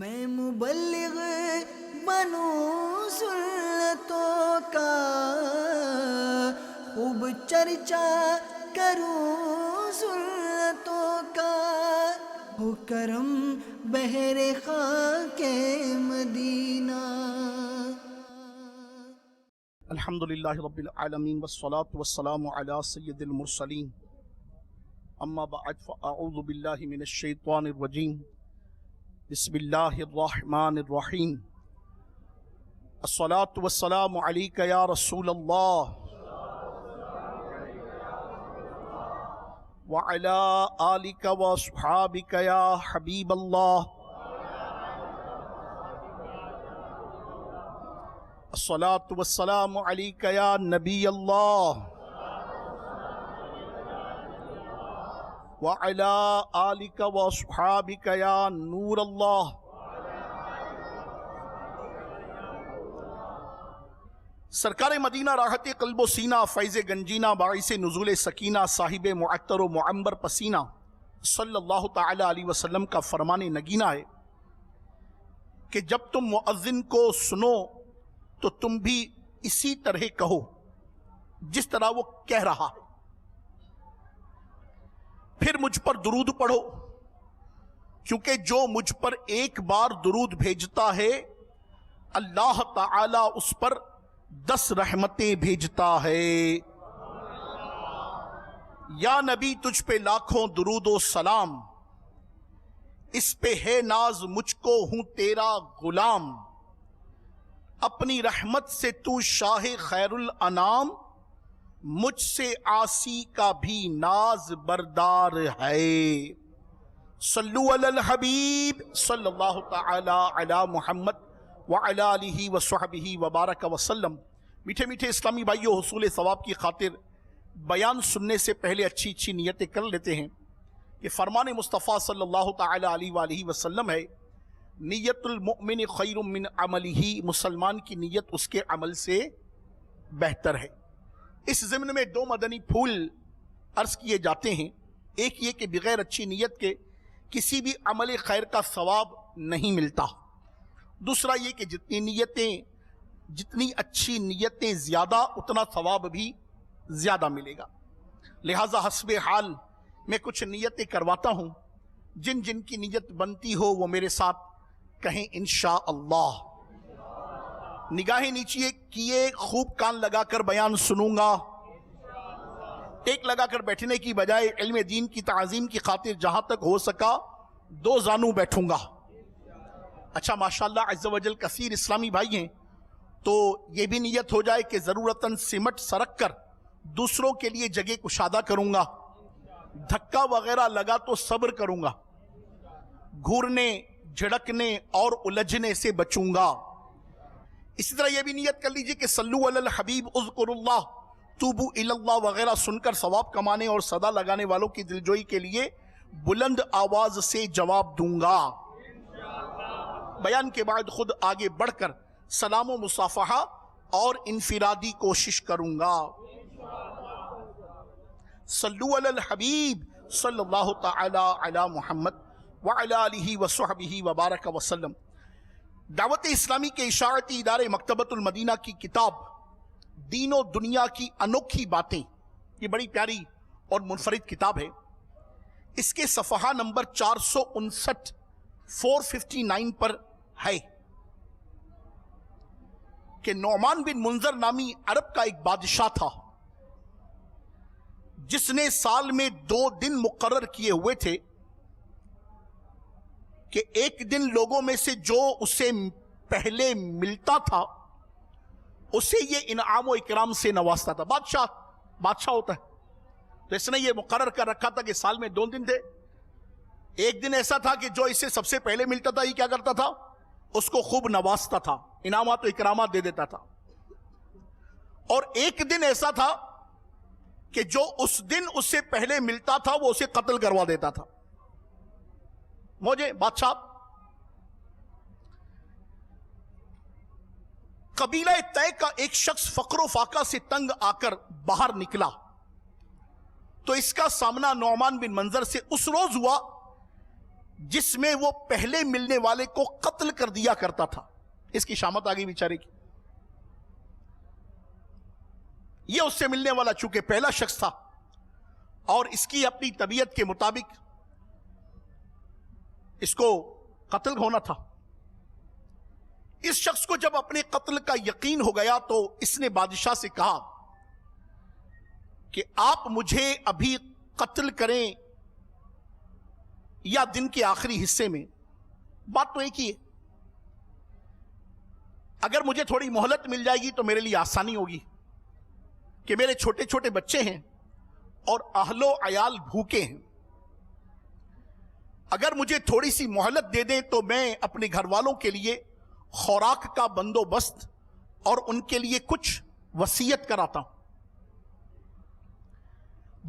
میں مبلغ بنوں سنتوں کا، خوب چرچا کروں سنتوں کا، ہو کرم بہر خاک مدینہ۔ الحمدللہ رب العالمین والصلاة والسلام علی سید المرسلین، اما بعد فاعوذ باللہ من الشیطان الرجیم، بسم اللہ الرحمن الرحیم۔ الصلاة والسلام علیک یا رسول اللہ وعلی آلک واصحابک یا حبیب اللہ۔ الصلاة والسلام علیک یا نبی اللہ وعلی آلک واصحابک یا نور اللہ۔ سرکار مدینہ راحت قلب و سینہ، فیض گنجینہ، باعث نزول سکینہ، صاحب معطر و معنبر پسینہ صلی اللہ تعالی علیہ وسلم کا فرمان نگینہ ہے کہ جب تم مؤذن کو سنو تو تم بھی اسی طرح کہو جس طرح وہ کہہ رہا ہے، پھر مجھ پر درود پڑھو، کیونکہ جو مجھ پر ایک بار درود بھیجتا ہے اللہ تعالی اس پر 10 رحمتیں بھیجتا ہے۔ یا نبی تجھ پہ لاکھوں درود و سلام، اس پہ ہے ناز مجھ کو ہوں تیرا غلام، اپنی رحمت سے تو شاہ خیر الانام، مجھ سے عاصی کا بھی ناز بردار ہے۔ صلو علی الحبیب صلی اللہ تعالی علی محمد وعلی آلہ وصحبہ وبارک وسلم۔ میٹھے میٹھے اسلامی بھائیو، حصول ثواب کی خاطر بیان سننے سے پہلے اچھی اچھی نیتیں کر لیتے ہیں کہ فرمان مصطفیٰ صلی اللہ تعالی علیہ وآلہ وسلم ہے، نیت المؤمن خیر من عملہ، مسلمان کی نیت اس کے عمل سے بہتر ہے۔ اس ضمن میں 2 مدنی پھول عرض کیے جاتے ہیں۔ ایک یہ کہ بغیر اچھی نیت کے کسی بھی عمل خیر کا ثواب نہیں ملتا۔ دوسرا یہ کہ جتنی اچھی نیتیں زیادہ، اتنا ثواب بھی زیادہ ملے گا۔ لہٰذا حسب حال میں کچھ نیتیں کرواتا ہوں، جن جن کی نیت بنتی ہو وہ میرے ساتھ کہیں انشاءاللہ۔ نگاہیں نیچے کیے، خوب کان لگا کر بیان سنوں گا، ایک لگا کر بیٹھنے کی بجائے علم دین کی تعظیم کی خاطر جہاں تک ہو سکا 2 زانوں بیٹھوں گا۔ اچھا ماشاءاللہ عز و جل کثیر اسلامی بھائی ہیں، تو یہ بھی نیت ہو جائے کہ ضرورتاً سمٹ سرک کر دوسروں کے لیے جگہ کشادہ کروں گا، دھکا وغیرہ لگا تو صبر کروں گا، گھورنے جھڑکنے اور الجھنے سے بچوں گا۔ اسی طرح یہ بھی نیت کر لیجئے کہ صلو علی الحبیب اذکر اللہ توبو الی اللہ وغیرہ سن کر ثواب کمانے اور صدا لگانے والوں کی دلجوئی کے لیے بلند آواز سے جواب دوں گا۔ بیان کے بعد خود آگے بڑھ کر سلام و مصافحہ اور انفرادی کوشش کروں گا۔ صلو علی الحبیب صلی اللہ تعالی علی محمد وعلی آلہ وصحبہ وبارک وسلم۔ دعوت اسلامی کے اشاعتی ادارے مکتبۃ المدینہ کی کتاب دین و دنیا کی انوکھی باتیں، یہ بڑی پیاری اور منفرد کتاب ہے۔ اس کے صفحہ نمبر 459 459 پر ہے کہ نعمان بن منذر نامی عرب کا ایک بادشاہ تھا، جس نے سال میں 2 دن مقرر کیے ہوئے تھے کہ ایک دن لوگوں میں سے جو اسے پہلے ملتا تھا اسے یہ انعام و اکرام سے نوازتا تھا۔ بادشاہ ہوتا ہے تو اس نے یہ مقرر کر رکھا تھا کہ سال میں 2 دن تھے۔ ایک دن ایسا تھا کہ جو اسے سب سے پہلے ملتا تھا یہ کیا کرتا تھا، اس کو خوب نوازتا تھا، انعامات و اکرامات دے دیتا تھا۔ اور ایک دن ایسا تھا کہ جو اس دن اس سے پہلے ملتا تھا وہ اسے قتل کروا دیتا تھا۔ موجے بادشاہ قبیلہ طے کا ایک شخص فقر و فاقہ سے تنگ آ کر باہر نکلا تو اس کا سامنا نعمان بن منظر سے اس روز ہوا جس میں وہ پہلے ملنے والے کو قتل کر دیا کرتا تھا. اس کی شامت آ گئی بیچارے کی. یہ اس سے ملنے والا چونکہ پہلا شخص تھا اور اس کی اپنی طبیعت کے مطابق اس کو قتل ہونا تھا. اس شخص کو جب اپنے قتل کا یقین ہو گیا تو اس نے بادشاہ سے کہا کہ آپ مجھے ابھی قتل کریں یا دن کے آخری حصے میں، بات تو ایک ہی ہے. اگر مجھے تھوڑی مہلت مل جائے گی تو میرے لیے آسانی ہوگی کہ میرے چھوٹے چھوٹے بچے ہیں اور اہل و عیال بھوکے ہیں. اگر مجھے تھوڑی سی مہلت دے دیں تو میں اپنے گھر والوں کے لیے خوراک کا بندوبست اور ان کے لیے کچھ وصیت کراتا ہوں.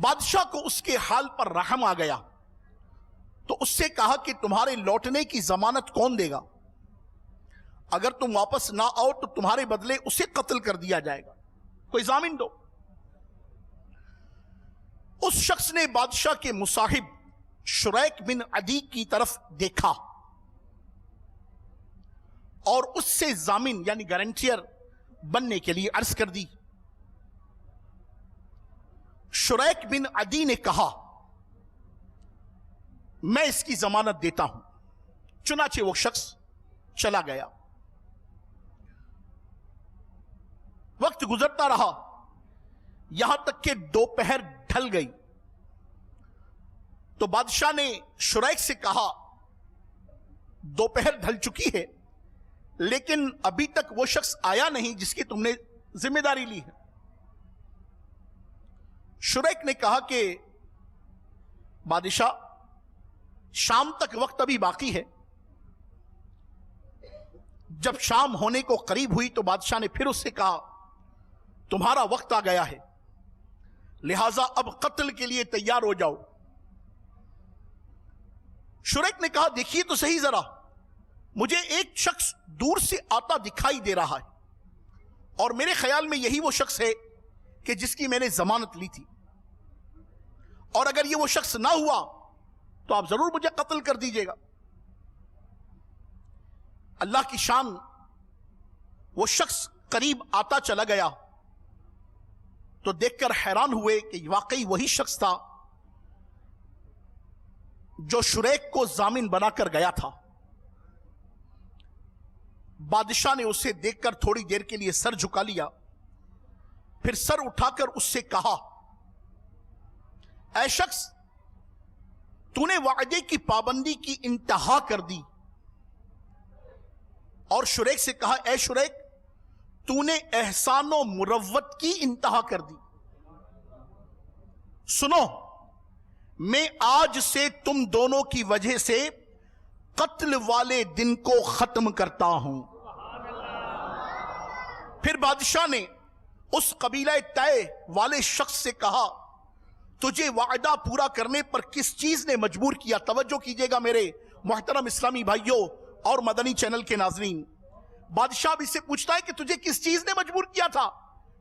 بادشاہ کو اس کے حال پر رحم آ گیا تو اس سے کہا کہ تمہارے لوٹنے کی ضمانت کون دے گا؟ اگر تم واپس نہ آؤ تو تمہارے بدلے اسے قتل کر دیا جائے گا، کوئی ضامن دو. اس شخص نے بادشاہ کے مصاحب شریک بن عدی کی طرف دیکھا اور اس سے ضامن یعنی گارنٹیئر بننے کے لیے عرض کر دی. شریک بن عدی نے کہا میں اس کی ضمانت دیتا ہوں. چنانچہ وہ شخص چلا گیا. وقت گزرتا رہا یہاں تک کہ دوپہر ڈھل گئی تو بادشاہ نے شریک سے کہا دوپہر ڈھل چکی ہے لیکن ابھی تک وہ شخص آیا نہیں جس کی تم نے ذمہ داری لی ہے. شریک نے کہا کہ بادشاہ شام تک وقت ابھی باقی ہے. جب شام ہونے کو قریب ہوئی تو بادشاہ نے پھر اس سے کہا تمہارا وقت آ گیا ہے لہذا اب قتل کے لیے تیار ہو جاؤ. شریک نے کہا دیکھیے تو صحیح ذرا، مجھے ایک شخص دور سے آتا دکھائی دے رہا ہے اور میرے خیال میں یہی وہ شخص ہے کہ جس کی میں نے ضمانت لی تھی، اور اگر یہ وہ شخص نہ ہوا تو آپ ضرور مجھے قتل کر دیجئے گا. اللہ کی شان، وہ شخص قریب آتا چلا گیا تو دیکھ کر حیران ہوئے کہ واقعی وہی شخص تھا جو شریک کو ضامن بنا کر گیا تھا. بادشاہ نے اسے دیکھ کر تھوڑی دیر کے لیے سر جھکا لیا، پھر سر اٹھا کر اس سے کہا اے شخص تو نے وعدے کی پابندی کی انتہا کر دی. اور شریک سے کہا اے شریک تو نے احسان و مروت کی انتہا کر دی. سنو میں آج سے تم دونوں کی وجہ سے قتل والے دن کو ختم کرتا ہوں. پھر بادشاہ نے اس قبیلہ طے والے شخص سے کہا تجھے وعدہ پورا کرنے پر کس چیز نے مجبور کیا؟ توجہ کیجئے گا میرے محترم اسلامی بھائیوں اور مدنی چینل کے ناظرین. بادشاہ بھی سے پوچھتا ہے کہ تجھے کس چیز نے مجبور کیا تھا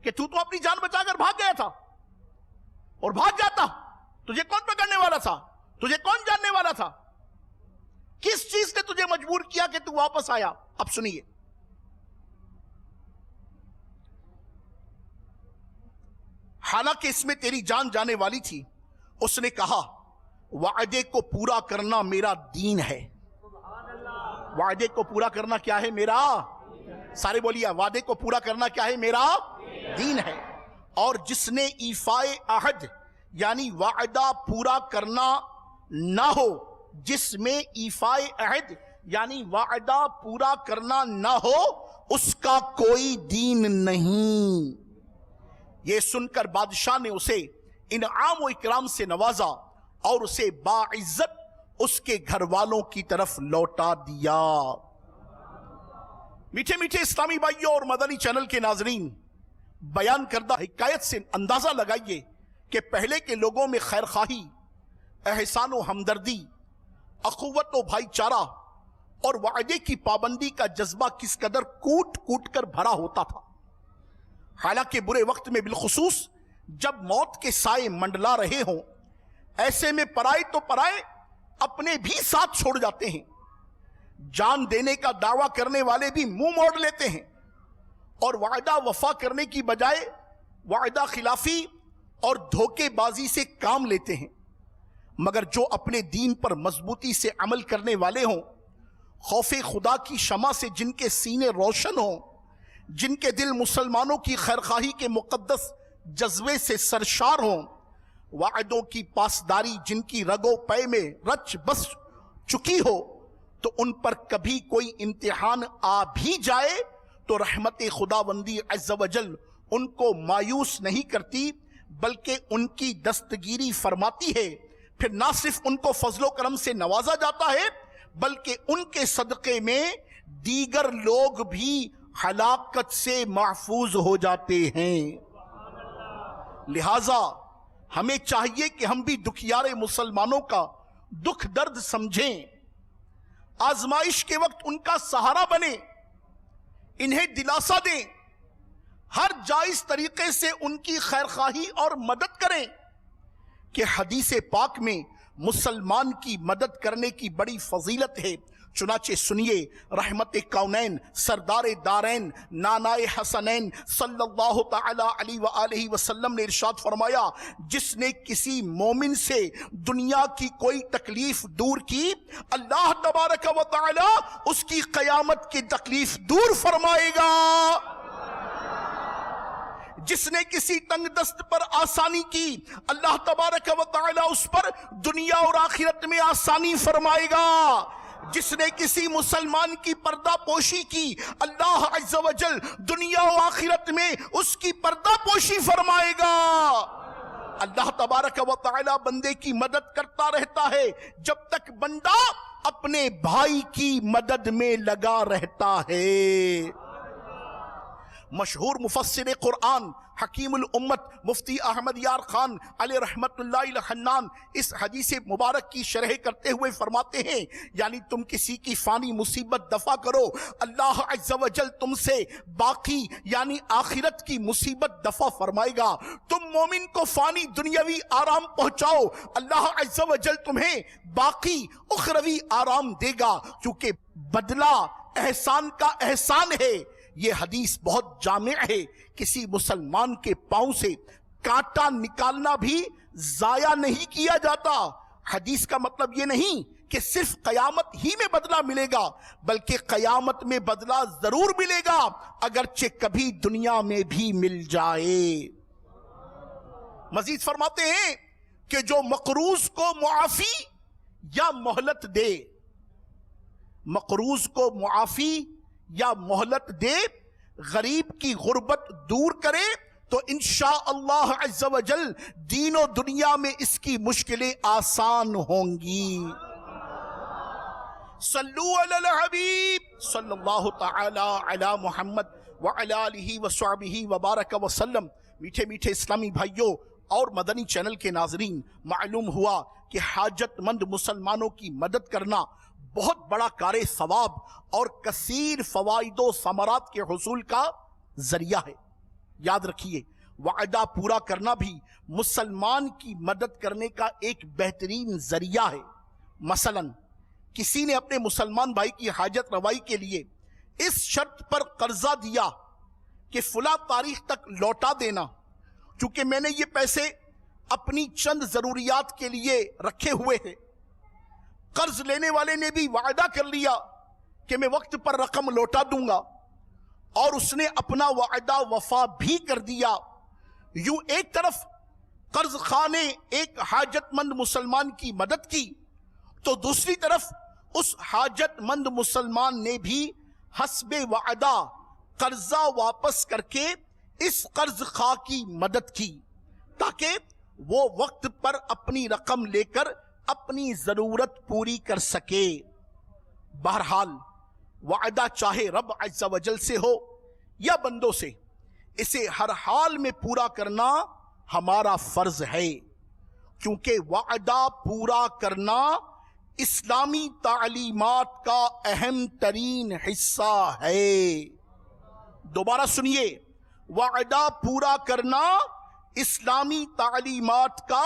کہ تو اپنی جان بچا کر بھاگ گیا تھا اور بھاگ جاتا؟ تجھے کون پکڑنے والا تھا؟ تجھے کون جاننے والا تھا؟ کس چیز نے تجھے مجبور کیا کہ تو واپس آیا؟ اب سنیے. حالانکہ اس میں تیری جان جانے والی تھی. اس نے کہا وعدے کو پورا کرنا میرا دین ہے. وعدے کو پورا کرنا کیا ہے؟ میرا، سارے بولیے وعدے کو پورا کرنا کیا ہے؟ میرا دین ہے. اور جس نے ایفائے عہد یعنی وعدہ پورا کرنا نہ ہو، جس میں ایفائے عہد یعنی وعدہ پورا کرنا نہ ہو اس کا کوئی دین نہیں. یہ سن کر بادشاہ نے اسے انعام و اکرام سے نوازا اور اسے باعزت اس کے گھر والوں کی طرف لوٹا دیا. میٹھے میٹھے اسلامی بھائیوں اور مدنی چینل کے ناظرین، بیان کردہ حکایت سے اندازہ لگائیے کہ پہلے کے لوگوں میں خیر خواہی، احسان و ہمدردی، اخوت و بھائی چارہ اور وعدے کی پابندی کا جذبہ کس قدر کوٹ کوٹ کر بھرا ہوتا تھا. حالانکہ برے وقت میں بالخصوص جب موت کے سائے منڈلا رہے ہوں، ایسے میں پرائے تو پرائے، اپنے بھی ساتھ چھوڑ جاتے ہیں، جان دینے کا دعویٰ کرنے والے بھی منہ موڑ لیتے ہیں اور وعدہ وفا کرنے کی بجائے وعدہ خلافی اور دھوکے بازی سے کام لیتے ہیں۔ مگر جو اپنے دین پر مضبوطی سے عمل کرنے والے ہوں، خوف خدا کی شمع سے جن کے سینے روشن ہوں، جن کے دل مسلمانوں کی خیرخواہی کے مقدس جذبے سے سرشار ہوں، وعدوں کی پاسداری جن کی رگو پے میں رچ بس چکی ہو، تو ان پر کبھی کوئی امتحان آ بھی جائے تو رحمت خداوندی عز و جل ان کو مایوس نہیں کرتی، بلکہ ان کی دستگیری فرماتی ہے۔ پھر نہ صرف ان کو فضل و کرم سے نوازا جاتا ہے، بلکہ ان کے صدقے میں دیگر لوگ بھی ہلاکت سے محفوظ ہو جاتے ہیں۔ لہٰذا ہمیں چاہیے کہ ہم بھی دکھیار مسلمانوں کا دکھ درد سمجھیں، آزمائش کے وقت ان کا سہارا بنیں، انہیں دلاسا دیں، ہر جائز طریقے سے ان کی خیرخواہی اور مدد کریں کہ حدیث پاک میں مسلمان کی مدد کرنے کی بڑی فضیلت ہے۔ چنانچہ سنیے، رحمت کونین، سردار دارین، نانائے حسنین صلی اللہ تعالی علیہ وآلہ وسلم نے ارشاد فرمایا، جس نے کسی مومن سے دنیا کی کوئی تکلیف دور کی، اللہ تبارک و تعالی اس کی قیامت کی تکلیف دور فرمائے گا۔ جس نے کسی تنگ دست پر آسانی کی، اللہ تبارک و تعالی اس پر دنیا اور آخرت میں آسانی فرمائے گا۔ جس نے کسی مسلمان کی پردہ پوشی کی، اللہ عز و جل دنیا و آخرت میں اس کی پردہ پوشی فرمائے گا۔ اللہ تبارک و تعالی بندے کی مدد کرتا رہتا ہے جب تک بندہ اپنے بھائی کی مدد میں لگا رہتا ہے۔ مشہور مفسر قرآن حکیم الامت مفتی احمد یار خان علیہ رحمت اللہ الحنان اس حدیث مبارک کی شرح کرتے ہوئے فرماتے ہیں، یعنی تم کسی کی فانی مصیبت دفع کرو، اللہ عز و جل تم سے باقی یعنی آخرت کی مصیبت دفع فرمائے گا۔ تم مومن کو فانی دنیاوی آرام پہنچاؤ، اللہ عز و جل تمہیں باقی اخروی آرام دے گا، کیونکہ بدلہ احسان کا احسان ہے۔ یہ حدیث بہت جامع ہے، کسی مسلمان کے پاؤں سے کانٹا نکالنا بھی ضائع نہیں کیا جاتا۔ حدیث کا مطلب یہ نہیں کہ صرف قیامت ہی میں بدلہ ملے گا، بلکہ قیامت میں بدلہ ضرور ملے گا، اگرچہ کبھی دنیا میں بھی مل جائے۔ مزید فرماتے ہیں کہ جو مقروض کو معافی یا مہلت دے، مقروض کو معافی یا مہلت دے، غریب کی غربت دور کرے، تو انشاءاللہ عز و جل دین و دنیا میں اس کی مشکلیں آسان ہوں گی۔ صلو علی الحبیب صلی اللہ تعالی علی محمد وعلی آلہ وصحبہ وبارک وسلم۔ میٹھے میٹھے اسلامی بھائیوں اور مدنی چینل کے ناظرین، معلوم ہوا کہ حاجت مند مسلمانوں کی مدد کرنا بہت بڑا کار ثواب اور کثیر فوائد و ثمرات کے حصول کا ذریعہ ہے۔ یاد رکھیے، وعدہ پورا کرنا بھی مسلمان کی مدد کرنے کا ایک بہترین ذریعہ ہے۔ مثلا کسی نے اپنے مسلمان بھائی کی حاجت روائی کے لیے اس شرط پر قرضہ دیا کہ فلاں تاریخ تک لوٹا دینا، چونکہ میں نے یہ پیسے اپنی چند ضروریات کے لیے رکھے ہوئے ہیں۔ قرض لینے والے نے بھی وعدہ کر لیا کہ میں وقت پر رقم لوٹا دوں گا، اور اس نے اپنا وعدہ وفا بھی کر دیا۔ یوں ایک طرف قرض خواہ نے ایک حاجت مند مسلمان کی مدد کی، تو دوسری طرف اس حاجت مند مسلمان نے بھی حسب وعدہ قرضہ واپس کر کے اس قرض خواہ کی مدد کی، تاکہ وہ وقت پر اپنی رقم لے کر اپنی ضرورت پوری کر سکے۔ بہرحال وعدہ چاہے رب عز و جل سے ہو یا بندوں سے، اسے ہر حال میں پورا کرنا ہمارا فرض ہے، کیونکہ وعدہ پورا کرنا اسلامی تعلیمات کا اہم ترین حصہ ہے۔ دوبارہ سنیے، وعدہ پورا کرنا اسلامی تعلیمات کا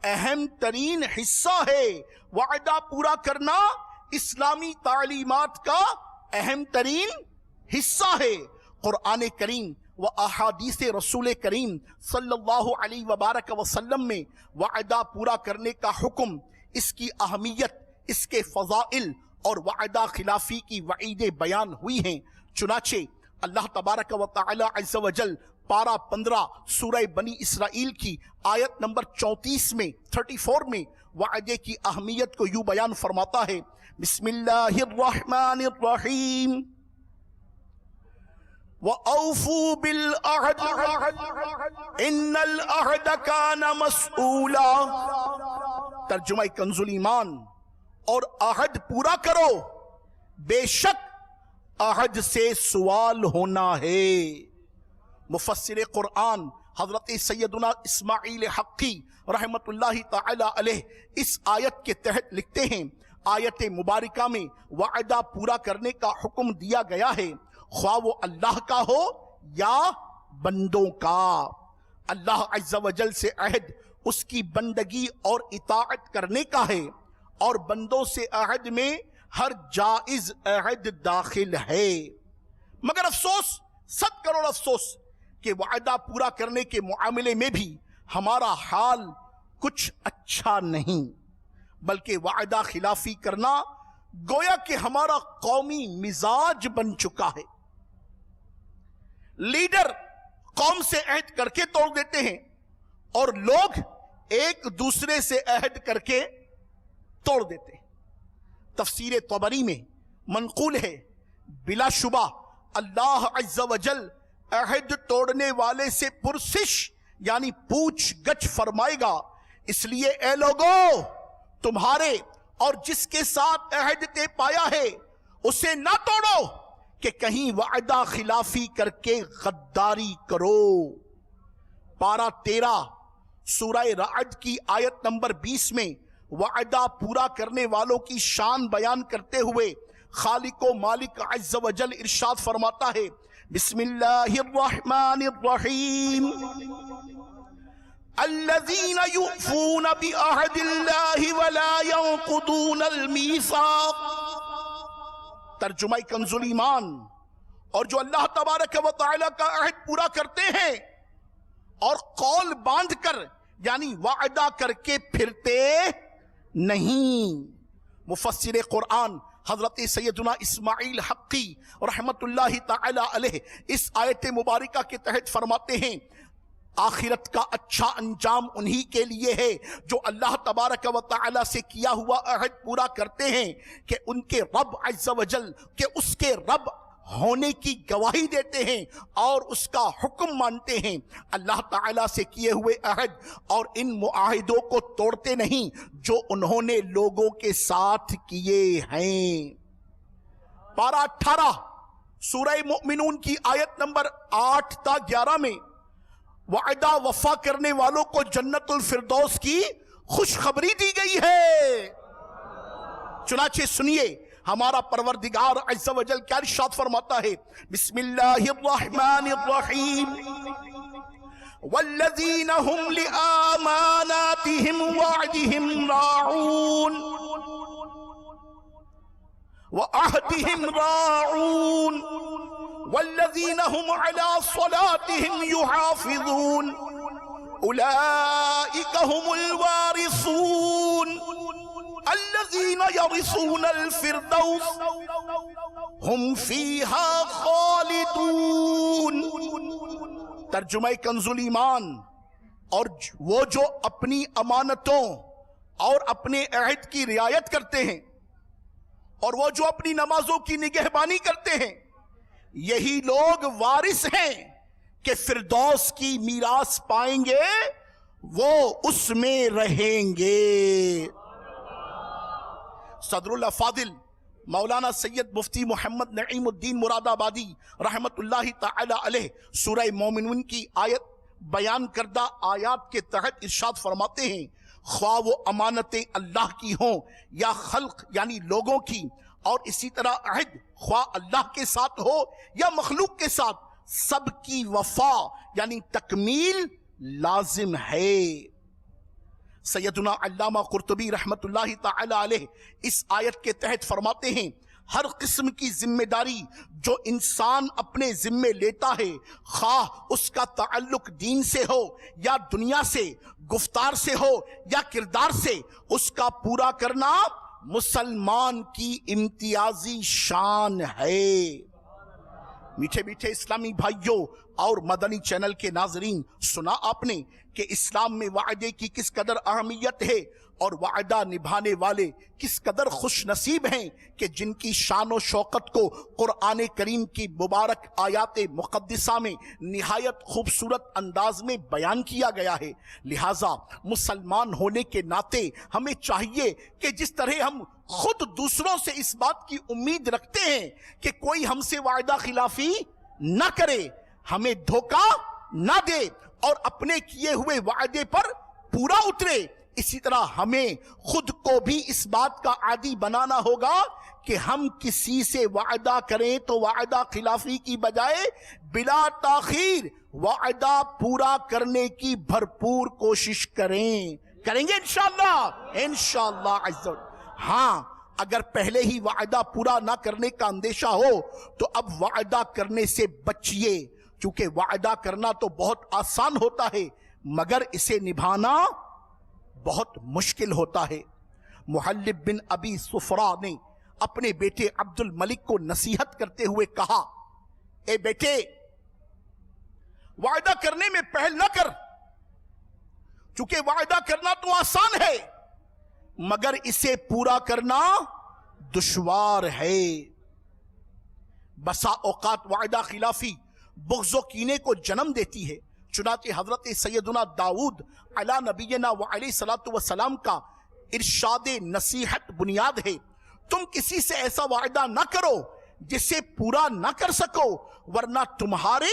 اہم ترین حصہ ہے. وعدہ پورا کرنا اسلامی تعلیمات کا اہم ترین حصہ ہے. قرآن کریم و احادیث رسول کریم صلی اللہ علیہ وبارک وسلم میں وعدہ پورا کرنے کا حکم، اس کی اہمیت، اس کے فضائل اور وعدہ خلافی کی وعیدیں بیان ہوئی ہیں. چنانچہ اللہ تبارک و تعالی عز و جل پارہ 15 سورہ بنی اسرائیل کی آیت نمبر 34 میں 34 میں وعدے کی اہمیت کو یوں بیان فرماتا ہے. بسم اللہ الرحمن الرحیم. وَأَوْفُوا بِالْعَهْدِ إِنَّ الْعَهْدَ كَانَ مَسْئُولًا. ترجمہ کنز ایمان، اور عہد پورا کرو، بے شک عہد سے سوال ہونا ہے. مفسر قرآن حضرت سیدنا اسماعیل حقی رحمت اللہ تعالی علیہ اس آیت کے تحت لکھتے ہیں، آیت مبارکہ میں وعدہ پورا کرنے کا حکم دیا گیا ہے، خواہ وہ اللہ کا ہو یا بندوں کا. اللہ عز و جل سے عہد اس کی بندگی اور اطاعت کرنے کا ہے، اور بندوں سے عہد میں ہر جائز عہد داخل ہے. مگر افسوس، 100 کروڑ افسوس کہ وعدہ پورا کرنے کے معاملے میں بھی ہمارا حال کچھ اچھا نہیں، بلکہ وعدہ خلافی کرنا گویا کہ ہمارا قومی مزاج بن چکا ہے. لیڈر قوم سے عہد کر کے توڑ دیتے ہیں، اور لوگ ایک دوسرے سے عہد کر کے توڑ دیتے ہیں. تفسیر طبری میں منقول ہے، بلا شبہ اللہ عز و جل عہد توڑنے والے سے پرسش یعنی پوچھ گچھ فرمائے گا. اس لیے اے لوگوں، تمہارے اور جس کے ساتھ عہد طے پایا ہے اسے نہ توڑو کہ کہیں وعدہ خلافی کر کے غداری کرو. پارہ 13 سورہ رعد کی آیت نمبر 20 میں وعدہ پورا کرنے والوں کی شان بیان کرتے ہوئے خالق و مالک عز و جل ارشاد فرماتا ہے. بسم اللہ الرحمن الرحیم. الذین یؤفون بعہد اللہ ولا ينقضون المیثاق. ترجمہ کنز ایمان، اور جو اللہ تبارک و تعالی کا عہد پورا کرتے ہیں اور قول باندھ کر یعنی وعدہ کر کے پھرتے نہیں. مفسر قرآن حضرت سیدنا اسماعیل حقی رحمت اللہ تعالی علیہ اس آیت مبارکہ کے تحت فرماتے ہیں، آخرت کا اچھا انجام انہی کے لیے ہے جو اللہ تبارک و تعالی سے کیا ہوا عہد پورا کرتے ہیں کہ ان کے رب عز و جل کہ اس کے رب ہونے کی گواہی دیتے ہیں اور اس کا حکم مانتے ہیں. اللہ تعالیٰ سے کیے ہوئے عہد اور ان معاہدوں کو توڑتے نہیں جو انہوں نے لوگوں کے ساتھ کیے ہیں. پارہ 18 سورہ مومنون کی آیت نمبر 8 تا 11 میں وعدہ وفا کرنے والوں کو جنت الفردوس کی خوشخبری دی گئی ہے. چنانچہ سنیے ہمارا پروردگار عز و جل کیا ارشاد فرماتا ہے. بسم اللہ الرحمن الرحیم. والذین هم لآماناتهم وعدهم راعون وعهدهم راعون والذین هم على صلاتهم يحافظون اولئک هم الوارثون الذین یرثون الفردوس هم فیہا خالدون. ترجمہ کنز ایمان، اور وہ جو اپنی امانتوں اور اپنے عہد کی رعایت کرتے ہیں اور وہ جو اپنی نمازوں کی نگہبانی کرتے ہیں، یہی لوگ وارث ہیں کہ فردوس کی میراث پائیں گے، وہ اس میں رہیں گے. صدر الافاضل مولانا سید مفتی محمد نعیم الدین مراد آبادی رحمت اللہ تعالی علیہ سورہ مومنون کی آیت بیان کردہ آیات کے تحت ارشاد فرماتے ہیں، خواہ وہ امانتیں اللہ کی ہوں یا خلق یعنی لوگوں کی، اور اسی طرح عہد خواہ اللہ کے ساتھ ہو یا مخلوق کے ساتھ، سب کی وفا یعنی تکمیل لازم ہے. سیدنا علامہ قرطبی رحمت اللہ تعالی علیہ اس آیت کے تحت فرماتے ہیں ہر قسم کی ذمہ داری جو انسان اپنے ذمے لیتا ہے، خواہ اس کا تعلق دین سے ہو یا دنیا سے، گفتار سے ہو یا کردار سے، اس کا پورا کرنا مسلمان کی امتیازی شان ہے۔ میٹھے میٹھے اسلامی بھائیوں اور مدنی چینل کے ناظرین، سنا آپ نے کہ اسلام میں وعدے کی کس قدر اہمیت ہے اور وعدہ نبھانے والے کس قدر خوش نصیب ہیں کہ جن کی شان و شوکت کو قرآن کریم کی مبارک آیات مقدسہ میں نہایت خوبصورت انداز میں بیان کیا گیا ہے۔ لہٰذا مسلمان ہونے کے ناطے ہمیں چاہیے کہ جس طرح ہم خود دوسروں سے اس بات کی امید رکھتے ہیں کہ کوئی ہم سے وعدہ خلافی نہ کرے، ہمیں دھوکہ نہ دے اور اپنے کیے ہوئے وعدے پر پورا اترے، اسی طرح ہمیں خود کو بھی اس بات کا عادی بنانا ہوگا کہ ہم کسی سے وعدہ کریں تو وعدہ خلافی کی بجائے بلا تاخیر وعدہ پورا کرنے کی بھرپور کوشش کریں گے انشاءاللہ عز و جل۔ ہاں، اگر پہلے ہی وعدہ پورا نہ کرنے کا اندیشہ ہو تو اب وعدہ کرنے سے بچیے، چونکہ وعدہ کرنا تو بہت آسان ہوتا ہے مگر اسے نبھانا بہت مشکل ہوتا ہے۔ محلب بن ابی صفرا نے اپنے بیٹے عبد الملک کو نصیحت کرتے ہوئے کہا، اے بیٹے، وعدہ کرنے میں پہل نہ کر، چونکہ وعدہ کرنا تو آسان ہے مگر اسے پورا کرنا دشوار ہے۔ بسا اوقات وعدہ خلافی بغض و کینے کو جنم دیتی ہے، چنانچہ حضرت سیدنا داؤد علی نبینا وعلیہ الصلوۃ والسلام کا ارشاد نصیحت بنیاد ہے، تم کسی سے ایسا وعدہ نہ کرو جسے پورا نہ کر سکو، ورنہ تمہارے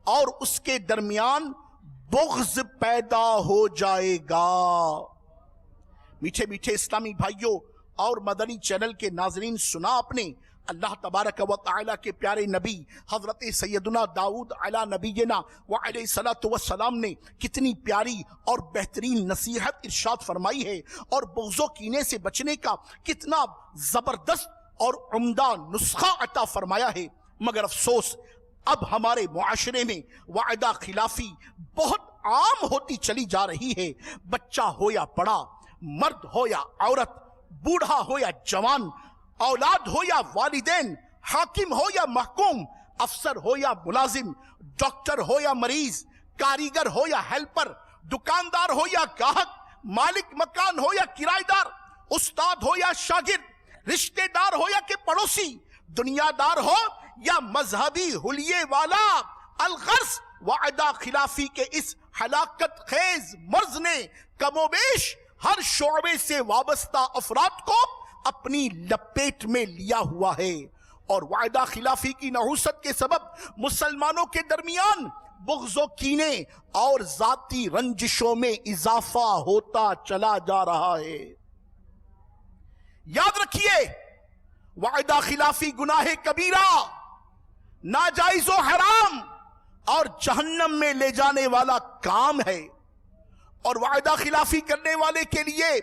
اور اس کے درمیان بغض پیدا ہو جائے گا۔ میٹھے میٹھے اسلامی بھائیوں اور مدنی چینل کے ناظرین، سنا آپ نے اللہ تبارک و تعالی کے پیارے نبی حضرت سیدنا داؤد علی نبینا وعلیہ الصلوۃ والسلام نے کتنی پیاری اور بہترین نصیحت ارشاد فرمائی ہے، اور بغض و کینے سے بچنے کا کتنا زبردست اور عمدہ نسخہ عطا فرمایا ہے۔ مگر افسوس، اب ہمارے معاشرے میں وعدہ خلافی بہت عام ہوتی چلی جا رہی ہے۔ بچہ ہو یا بڑا، مرد ہو یا عورت، بوڑھا ہو یا جوان، اولاد ہو یا والدین، حاکم ہو یا محکوم، افسر ہو یا ملازم، ڈاکٹر ہو یا مریض، کاریگر ہو یا ہیلپر، دکاندار ہو یا گاہک، مالک مکان ہو یا کرایہ دار، استاد ہو یا شاگرد، رشتہ دار ہو یا کہ پڑوسی، دنیا دار ہو یا مذہبی حلیے والا، الغرض وعدہ خلافی کے اس ہلاکت خیز مرض نے کم و بیش ہر شعبے سے وابستہ افراد کو اپنی لپیٹ میں لیا ہوا ہے، اور وعدہ خلافی کی نحوست کے سبب مسلمانوں کے درمیان بغض و کینے اور ذاتی رنجشوں میں اضافہ ہوتا چلا جا رہا ہے۔ یاد رکھیے، وعدہ خلافی گناہ کبیرہ، ناجائز و حرام اور جہنم میں لے جانے والا کام ہے، اور وعدہ خلافی کرنے والے کے لیے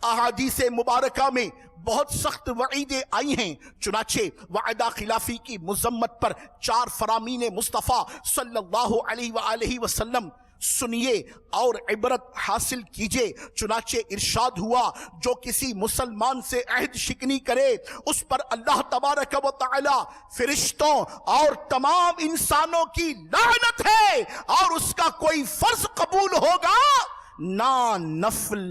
احادیث مبارکہ میں بہت سخت وعیدیں آئی ہیں۔ چنانچہ وعدہ خلافی کی مذمت پر 4 فرامین مصطفیٰ صلی اللہ علیہ وآلہ وسلم سنیے اور عبرت حاصل کیجئے۔ چنانچہ ارشاد ہوا، جو کسی مسلمان سے عہد شکنی کرے اس پر اللہ تبارک و تعالی، فرشتوں اور تمام انسانوں کی لعنت ہے، اور اس کا کوئی فرض قبول ہوگا نہ نفل۔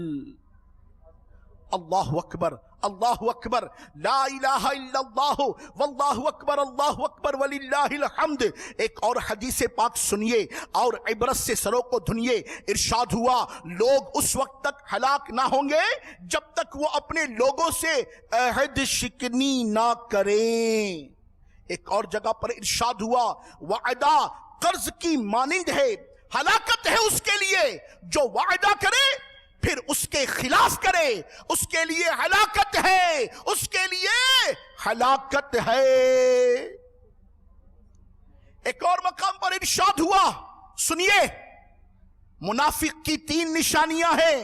اللہ اکبر، اللہ اکبر، لا الہ الا اللہ، واللہ اکبر، اللہ اکبر وللہ الحمد۔ ایک اور حدیث پاک سنیے اور عبرت سے سروں کو دھنیے۔ ارشاد ہوا، لوگ اس وقت تک ہلاک نہ ہوں گے جب تک وہ اپنے لوگوں سے عہد شکنی نہ کریں۔ ایک اور جگہ پر ارشاد ہوا، وعدہ قرض کی مانند ہے، ہلاکت ہے اس کے لیے جو وعدہ کرے پھر اس کے خلاف کرے، اس کے لیے ہلاکت ہے، اس کے لیے ہلاکت ہے۔ ایک اور مقام پر ارشاد ہوا، سنیے، منافق کی 3 نشانیاں ہیں۔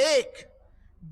1,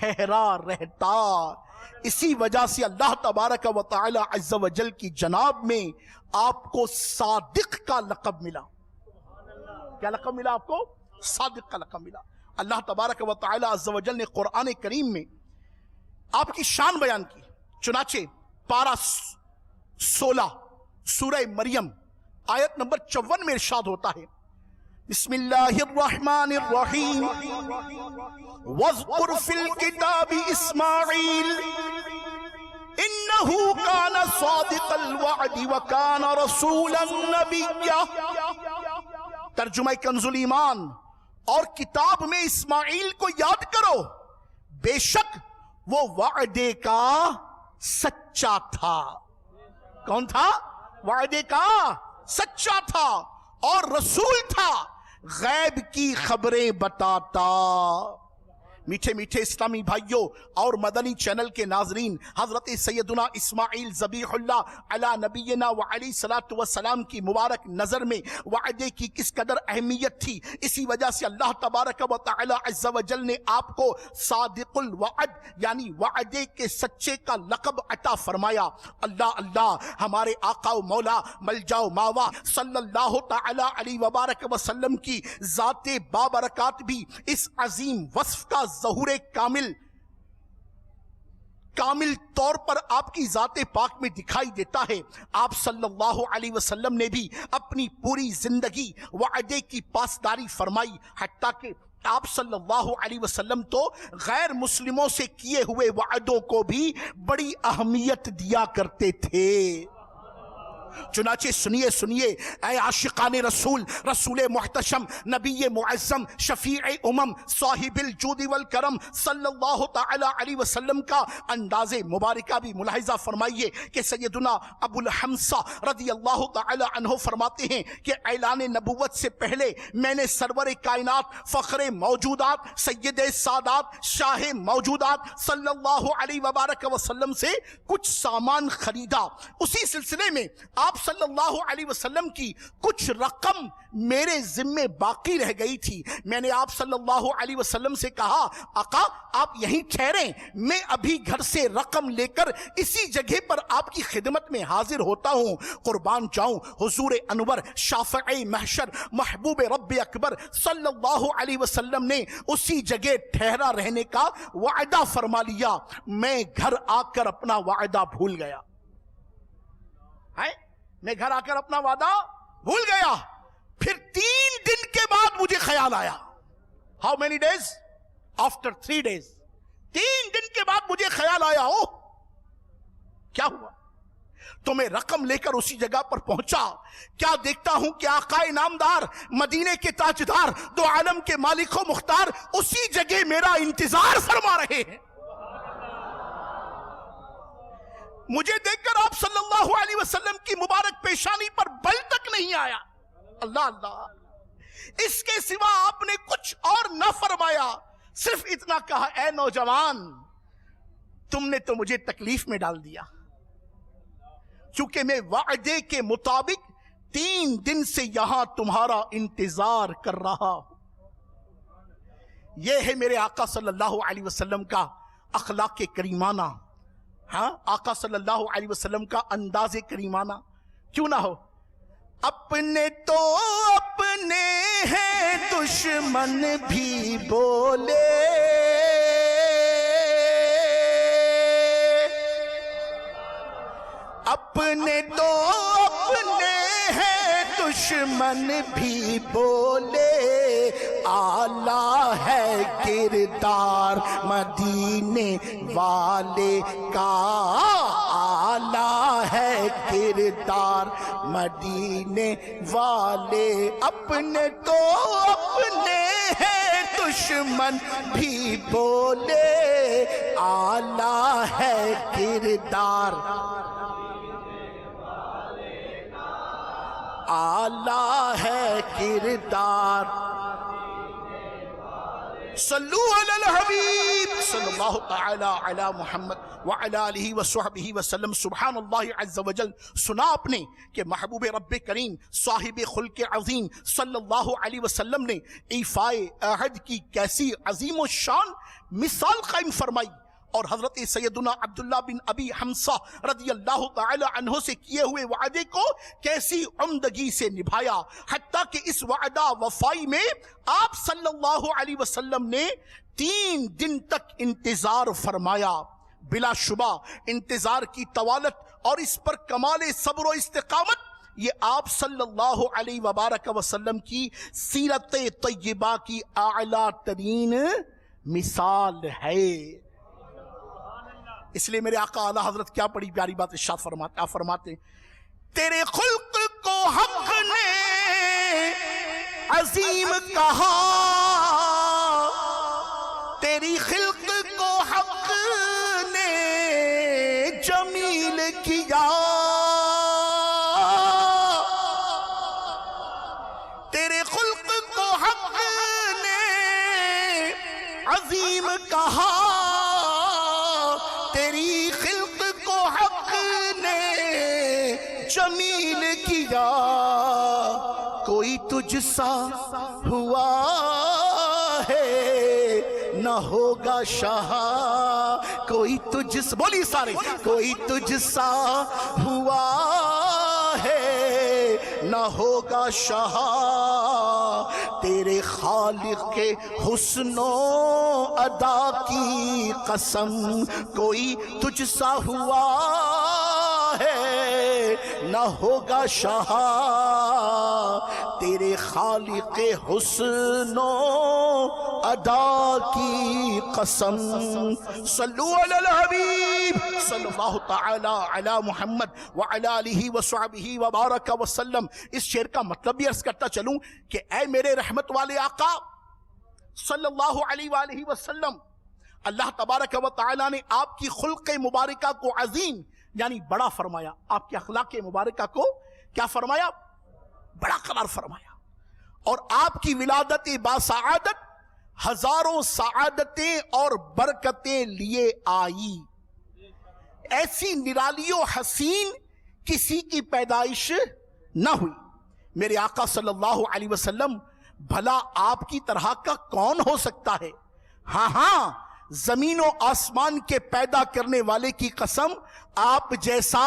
ٹھہرا رہتا. اسی وجہ سے اللہ تبارک و تعالی عز و جل کی جناب میں آپ کو صادق کا لقب ملا. کیا لقب ملا آپ کو؟ صادق کا لقب ملا. اللہ تبارک و تعالی عز و جل نے قرآن کریم میں آپ کی شان بیان کی. چنانچہ پارہ 16 سورہ مریم آیت نمبر 54 میں ارشاد ہوتا ہے بسم اللہ الرحمن الرحیم وَاذْكُرْ فِي الْكِتَابِ إِسْمَاعِيلَ إِنَّهُ كَانَ صَادِقَ الْوَعْدِ وَكَانَ رَسُولًا نَبِيًّا. ترجمہ کنز الایمان. اور کتاب میں اسماعیل کو یاد کرو، بے شک وہ وعدے کا سچا تھا. کون تھا؟ وعدے کا سچا تھا اور رسول تھا، غیب کی خبریں بتاتا. میٹھے میٹھے اسلامی بھائیوں اور مدنی چینل کے ناظرین، حضرت سیدنا اسماعیل ذبیح اللہ علی نبینا و علیہ الصلوۃ والسلام کی مبارک نظر میں وعدے کی کس قدر اہمیت تھی. اسی وجہ سے اللہ تبارک و تعالی عز و جل نے آپ کو صادق الوعد یعنی وعدے کے سچے کا لقب عطا فرمایا. اللہ اللہ ہمارے آقا و مولا ملجا و ماوا صلی اللہ تعالی علیہ وبارک وسلم کی ذات بابرکات بھی اس عظیم وصف کا ظہور کامل طور پر آپ کی ذات پاک میں دکھائی دیتا ہے. آپ صلی اللہ علیہ وسلم نے بھی اپنی پوری زندگی وعدے کی پاسداری فرمائی، حتیٰ کہ آپ صلی اللہ علیہ وسلم تو غیر مسلموں سے کیے ہوئے وعدوں کو بھی بڑی اہمیت دیا کرتے تھے. چنانچہ سنیے اے عاشقان رسول، رسول محتشم، نبی معظم، شفیع امم، صاحب الجود والکرم صلی اللہ تعالی علیہ وسلم کا انداز مبارکہ بھی ملاحظہ فرمائیے کہ سیدنا ابو الحمصہ رضی اللہ تعالی عنہ فرماتے ہیں کہ اعلان نبوت سے پہلے میں نے سرور کائنات، فخر موجودات، سید سادات، شاہ موجودات صلی اللہ علیہ وبارک وسلم سے کچھ سامان خریدا. اسی سلسلے میں آپ صلی اللہ علیہ وسلم کی کچھ رقم میرے ذمے باقی رہ گئی تھی. میں نے آپ صلی اللہ علیہ وسلم سے کہا آقا آپ یہیں ٹھہریں، میں ابھی گھر سے رقم لے کر اسی جگہ پر آپ کی خدمت میں حاضر ہوتا ہوں. قربان جاؤں حضور انور شافع محشر محبوب رب اکبر صلی اللہ علیہ وسلم نے اسی جگہ ٹھہرا رہنے کا وعدہ فرما لیا. میں گھر آ کر اپنا وعدہ بھول گیا. میں گھر آ کر اپنا وعدہ بھول گیا. پھر 3 دن کے بعد مجھے خیال آیا. How many days? After 3 days. 3 دن کے بعد مجھے خیال آیا کیا ہوا؟ تو میں رقم لے کر اسی جگہ پر پہنچا. کیا دیکھتا ہوں کہ آقا نامدار، مدینے کے تاجدار، دو عالم کے مالک و مختار اسی جگہ میرا انتظار فرما رہے ہیں. مجھے دیکھ کر آپ صلی اللہ علیہ وسلم کی مبارک پیشانی پر بل تک نہیں آیا. اللہ اللہ، اس کے سوا آپ نے کچھ اور نہ فرمایا، صرف اتنا کہا اے نوجوان تم نے تو مجھے تکلیف میں ڈال دیا، چونکہ میں وعدے کے مطابق 3 دن سے یہاں تمہارا انتظار کر رہا ہوں. یہ ہے میرے آقا صلی اللہ علیہ وسلم کا اخلاق کریمانہ. ہاں، آقا صلی اللہ علیہ وسلم کا انداز کریمانہ کیوں نہ ہو. اپنے تو اپنے ہیں دشمن بھی بولے، اپنے تو اپنے ہیں دشمن بھی بولے، اعلیٰ ہے کردار مدینے والے کا، اعلیٰ ہے کردار مدینے والے. اپنے تو اپنے ہیں دشمن بھی بولے، اعلیٰ ہے کردار، اعلیٰ ہے کردار. صلو علی الحبیب صلی اللہ تعالی علی محمد وعلی آلہ وصحبہ وسلم. سبحان اللہ عز وجل. سنا آپ نے کہ محبوب رب کریم صاحب خلق عظیم صلی اللہ علیہ وسلم نے ایفائے عہد کی کیسی عظیم و شان مثال قائم فرمائی، اور حضرت سیدنا عبداللہ بن ابی حمزہ رضی اللہ تعالی عنہ سے کیے ہوئے وعدے کو کیسی عمدگی سے نبھایا، حتیٰ کہ اس وعدہ وفائی میں آپ صلی اللہ علیہ وسلم نے 3 دن تک انتظار فرمایا. بلا شبہ انتظار کی طوالت اور اس پر کمال صبر و استقامت یہ آپ صلی اللہ علیہ وبارک وسلم کی سیرت طیبہ کی اعلیٰ ترین مثال ہے. اس لیے میرے آقا اعلیٰ حضرت کیا بڑی پیاری بات ارشاد فرماتے، آپ فرماتے ہیں تیرے خلق کو حق نے عظیم کہا، تیری خلق کو حق نے جمیل کیا، تیرے خلق کو حق نے عظیم کہا، تیری خلق کو حق نے جمیل کیا، کوئی تجھ سا ہوا ہے نہ ہوگا شاہ، کوئی تجھ سا، بولی سارے، کوئی تجھ سا ہوا ہے نہ ہوگا شاہ، تیرے خالق کے حسن و ادا کی قسم، کوئی تجھ سا ہوا ہے نہ ہوگا شاہ، تیرے خالق حسن و ادا کی قسم. صلو علی الحبیب صلی اللہ تعالی علی محمد وعلی آلہ وصحبہ وبارک وسلم. اس شعر کا مطلب بھی عرض کرتا چلوں کہ اے میرے رحمت والے آقا صلی اللہ علیہ وآلہ وسلم، اللہ تبارک و تعالی نے آپ کی خلق مبارکہ کو عظیم یعنی بڑا فرمایا، آپ کی اخلاق مبارکہ کو کیا فرمایا؟ بڑا قرار فرمایا، اور آپ کی ولادت باسعادت ہزاروں سعادتیں اور برکتیں لیے آئی. ایسی نرالی و حسین کسی کی پیدائش نہ ہوئی. میرے آقا صلی اللہ علیہ وسلم بھلا آپ کی طرح کا کون ہو سکتا ہے؟ ہاں زمین و آسمان کے پیدا کرنے والے کی قسم، آپ جیسا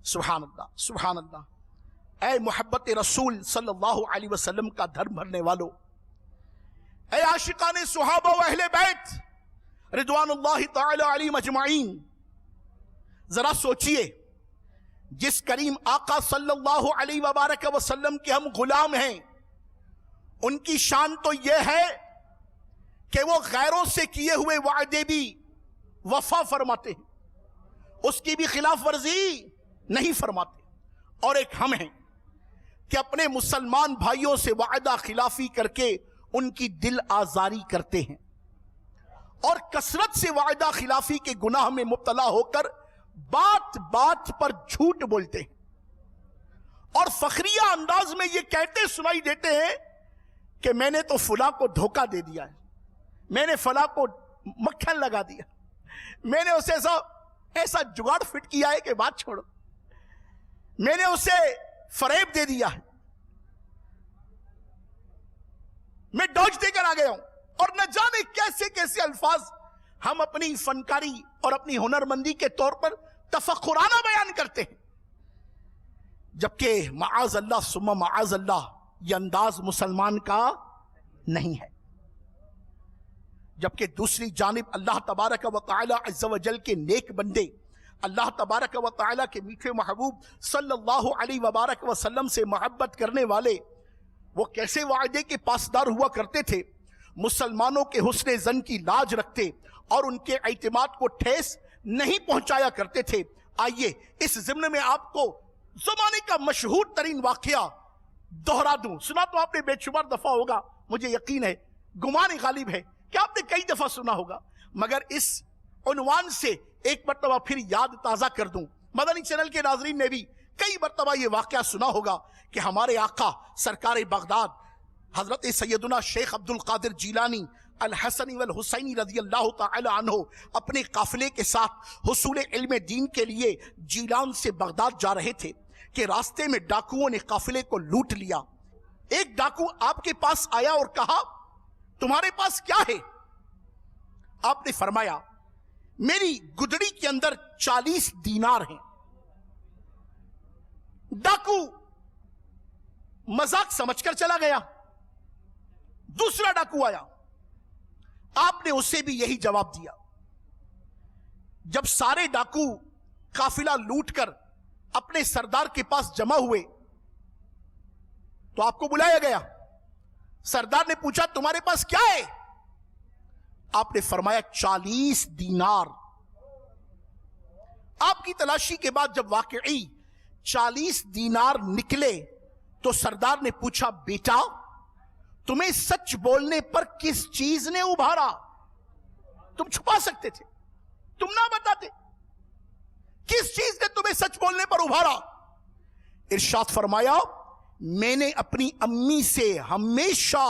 سبحان اللہ سبحان اللہ. اے محبت رسول صلی اللہ علیہ وسلم کا دھرم بھرنے والو، اے عاشقان صحابہ و اہل بیت رضوان اللہ تعالی علیہم اجمعین، ذرا سوچئے جس کریم آقا صلی اللہ علیہ وبارک وسلم کے ہم غلام ہیں، ان کی شان تو یہ ہے کہ وہ غیروں سے کیے ہوئے وعدے بھی وفا فرماتے ہیں، اس کی بھی خلاف ورزی نہیں فرماتے. اور ایک ہم ہیں کہ اپنے مسلمان بھائیوں سے وعدہ خلافی کر کے ان کی دل آزاری کرتے ہیں، اور کثرت سے وعدہ خلافی کے گناہ میں مبتلا ہو کر بات بات پر جھوٹ بولتے ہیں، اور فخریہ انداز میں یہ کہتے سنائی دیتے ہیں کہ میں نے تو فلاں کو دھوکہ دے دیا ہے، میں نے فلاں کو مکھن لگا دیا، میں نے اسے ایسا جگاڑ فٹ کیا ہے کہ بات چھوڑو، میں نے اسے فریب دے دیا ہے، میں ڈوج دے کر آ گیا ہوں. اور نہ جانے کیسے کیسے الفاظ ہم اپنی فنکاری اور اپنی ہنرمندی کے طور پر تفخرانہ بیان کرتے ہیں، جبکہ معاذ اللہ ثم معاذ اللہ یہ انداز مسلمان کا نہیں ہے. جبکہ دوسری جانب اللہ تبارک و تعالی عز و جل کے نیک بندے، اللہ تبارک و تعالی کے میٹھے محبوب صلی اللہ علیہ وبارک وسلم سے محبت کرنے والے، وہ کیسے وعدے کے پاسدار ہوا کرتے تھے، مسلمانوں کے حسن ظن کی لاج رکھتے اور ان کے اعتماد کو ٹھیس نہیں پہنچایا کرتے تھے. آئیے اس ضمن میں آپ کو زمانے کا مشہور ترین واقعہ دہرا دوں. سنا تو آپ نے بے شمار دفعہ ہوگا، مجھے یقین ہے، گمان غالب ہے کہ آپ نے کئی دفعہ سنا ہوگا، مگر اس عنوان سے ایک مرتبہ پھر یاد تازہ کر دوں. مدنی چینل کے ناظرین نے بھی کئی مرتبہ یہ واقعہ سنا ہوگا کہ ہمارے آقا سرکار بغداد حضرت سیدنا شیخ عبد القادر جیلانی الحسنی والحسینی رضی اللہ تعالی عنہ اپنے قافلے کے ساتھ حصول علم دین کے لیے جیلان سے بغداد جا رہے تھے کہ راستے میں ڈاکوؤں نے قافلے کو لوٹ لیا. ایک ڈاکو آپ کے پاس آیا اور کہا تمہارے پاس کیا ہے؟ آپ نے فرمایا میری گدڑی کے اندر 40 دینار ہیں. ڈاکو مذاق سمجھ کر چلا گیا. دوسرا ڈاکو آیا, آپ نے اسے بھی یہی جواب دیا. جب سارے ڈاکو قافلہ لوٹ کر اپنے سردار کے پاس جمع ہوئے تو آپ کو بلایا گیا. سردار نے پوچھا تمہارے پاس کیا ہے؟ آپ نے فرمایا 40 دینار. آپ کی تلاشی کے بعد جب واقعی 40 دینار نکلے تو سردار نے پوچھا بیٹا تمہیں سچ بولنے پر کس چیز نے ابھارا؟ تم چھپا سکتے تھے, تم نہ بتاتے. کس چیز نے تمہیں سچ بولنے پر ابھارا؟ ارشاد فرمایا میں نے اپنی امی سے ہمیشہ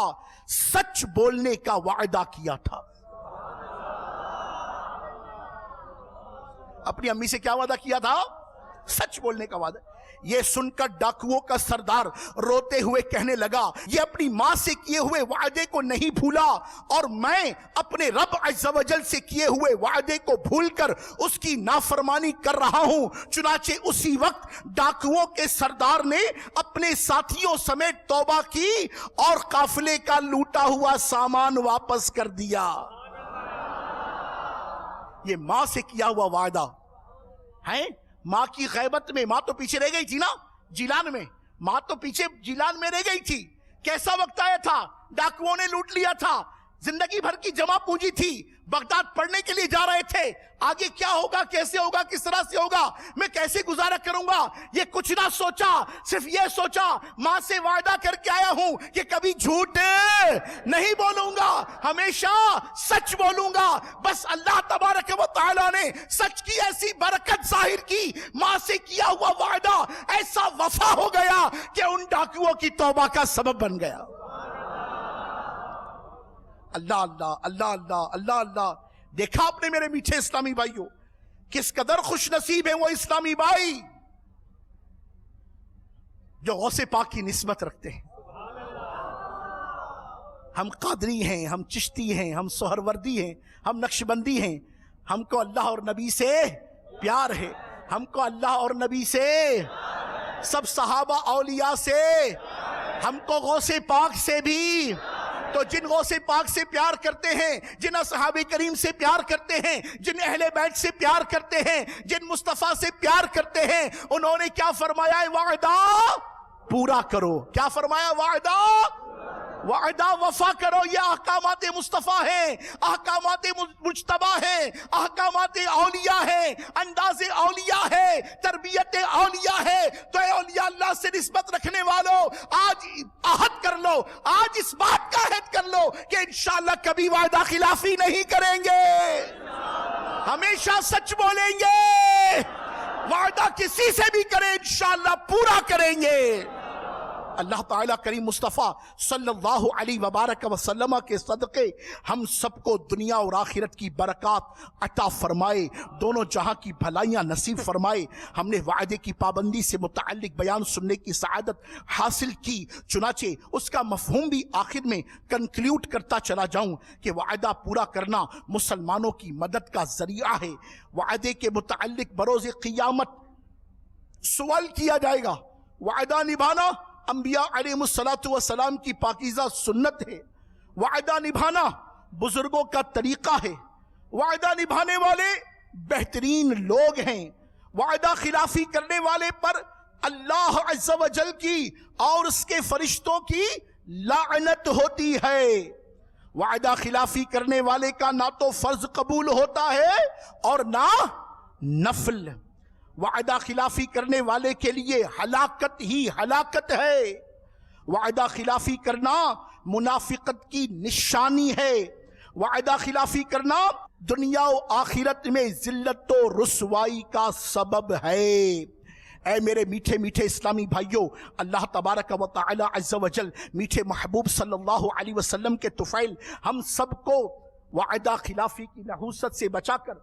سچ بولنے کا وعدہ کیا تھا. اپنی امی سے کیا وعدہ کیا تھا؟ سچ بولنے کا وعدہ. یہ سن کر ڈاکوؤں کا سردار روتے ہوئے کہنے لگا یہ اپنی ماں سے کیے ہوئے وعدے کو نہیں بھولا اور میں اپنے رب عز و جل سے کیے ہوئے وعدے کو بھول کر اس کی نافرمانی کر رہا ہوں. چنانچہ اسی وقت ڈاکوؤں کے سردار نے اپنے ساتھیوں سمیت توبہ کی اور قافلے کا لوٹا ہوا سامان واپس کر دیا. یہ ماں سے کیا ہوا وعدہ ہے. ماں کی غیبت میں ماں تو پیچھے رہ گئی تھی نا جیلان میں, ماں تو پیچھے جیلان میں رہ گئی تھی. کیسا وقت آیا تھا, ڈاکوؤں نے لوٹ لیا تھا, زندگی بھر کی جمع پونجی تھی, بغداد پڑھنے کے لیے جا رہے تھے. آگے کیا ہوگا, کیسے ہوگا, کس طرح سے ہوگا, میں کیسے گزارا کروں گا, یہ کچھ نہ سوچا, صرف یہ سوچا ماں سے وعدہ کر کے آیا ہوں کہ کبھی جھوٹ نہیں بولوں گا, ہمیشہ سچ بولوں گا. بس اللہ تبارک و تعالیٰ نے سچ کی ایسی برکت ظاہر کی, ماں سے کیا ہوا وعدہ ایسا وفا ہو گیا کہ ان ڈاکوؤں کی توبہ کا سبب بن گیا. اللہ اللہ اللہ اللہ اللہ اللہ. دیکھا آپ نے میرے میٹھے اسلامی بھائیوں کس قدر خوش نصیب ہے وہ اسلامی بھائی جو غوث پاک کی نسبت رکھتے ہیں. ہم قادری ہیں, ہم چشتی ہیں, ہم سہروردی ہیں, ہم نقشبندی ہیں, ہم کو اللہ اور نبی سے پیار ہے, ہم کو اللہ اور نبی سے, سب صحابہ اولیاء سے, ہم کو غوث پاک سے بھی. تو جن غوث پاک سے پیار کرتے ہیں, جن اصحاب کریم سے پیار کرتے ہیں, جن اہل بیت سے پیار کرتے ہیں, جن مصطفیٰ سے پیار کرتے ہیں, انہوں نے کیا فرمایا ہے؟ وعدہ پورا کرو. کیا فرمایا؟ وعدہ وفا کرو. یہ احکامات مصطفیٰ ہیں, احکامات مجتبیٰ ہیں, احکامات اولیاء ہیں, انداز اولیاء ہے, تربیت اولیاء ہے. تو اے اولیاء اللہ سے نسبت رکھنے والوں آج عہد کر لو, آج اس بات کا عہد کر لو کہ انشاءاللہ کبھی وعدہ خلافی نہیں کریں گے, ہمیشہ سچ بولیں گے, وعدہ کسی سے بھی کریں انشاءاللہ پورا کریں گے. اللہ تعالیٰ کریم مصطفیٰ صلی اللہ علیہ وبارک وسلم کے صدقے ہم سب کو دنیا اور آخرت کی برکات عطا فرمائے, دونوں جہاں کی بھلائیاں نصیب فرمائے. ہم نے وعدے کی پابندی سے متعلق بیان سننے کی سعادت حاصل کی. چنانچہ اس کا مفہوم بھی آخر میں کنکلیوڈ کرتا چلا جاؤں کہ وعدہ پورا کرنا مسلمانوں کی مدد کا ذریعہ ہے. وعدے کے متعلق بروز قیامت سوال کیا جائے گا. وعدہ نبھانا انبیاء علیہ السلام کی پاکیزہ سنت ہے, وعدہ نبھانا بزرگوں کا طریقہ ہے, وعدہ نبھانے والے بہترین لوگ ہیں. وعدہ خلافی کرنے والے پر اللہ عز و جل کی اور اس کے فرشتوں کی لعنت ہوتی ہے. وعدہ خلافی کرنے والے کا نہ تو فرض قبول ہوتا ہے اور نہ نفل. وعدہ خلافی کرنے والے کے لیے ہلاکت ہی ہلاکت ہے. وعدہ خلافی کرنا منافقت کی نشانی ہے. وعدہ خلافی کرنا دنیا و آخرت میں ذلت و رسوائی کا سبب ہے. اے میرے میٹھے میٹھے اسلامی بھائیوں، اللہ تبارک و تعالی عز و جل میٹھے محبوب صلی اللہ علیہ وسلم کے طفیل ہم سب کو وعدہ خلافی کی نحوست سے بچا کر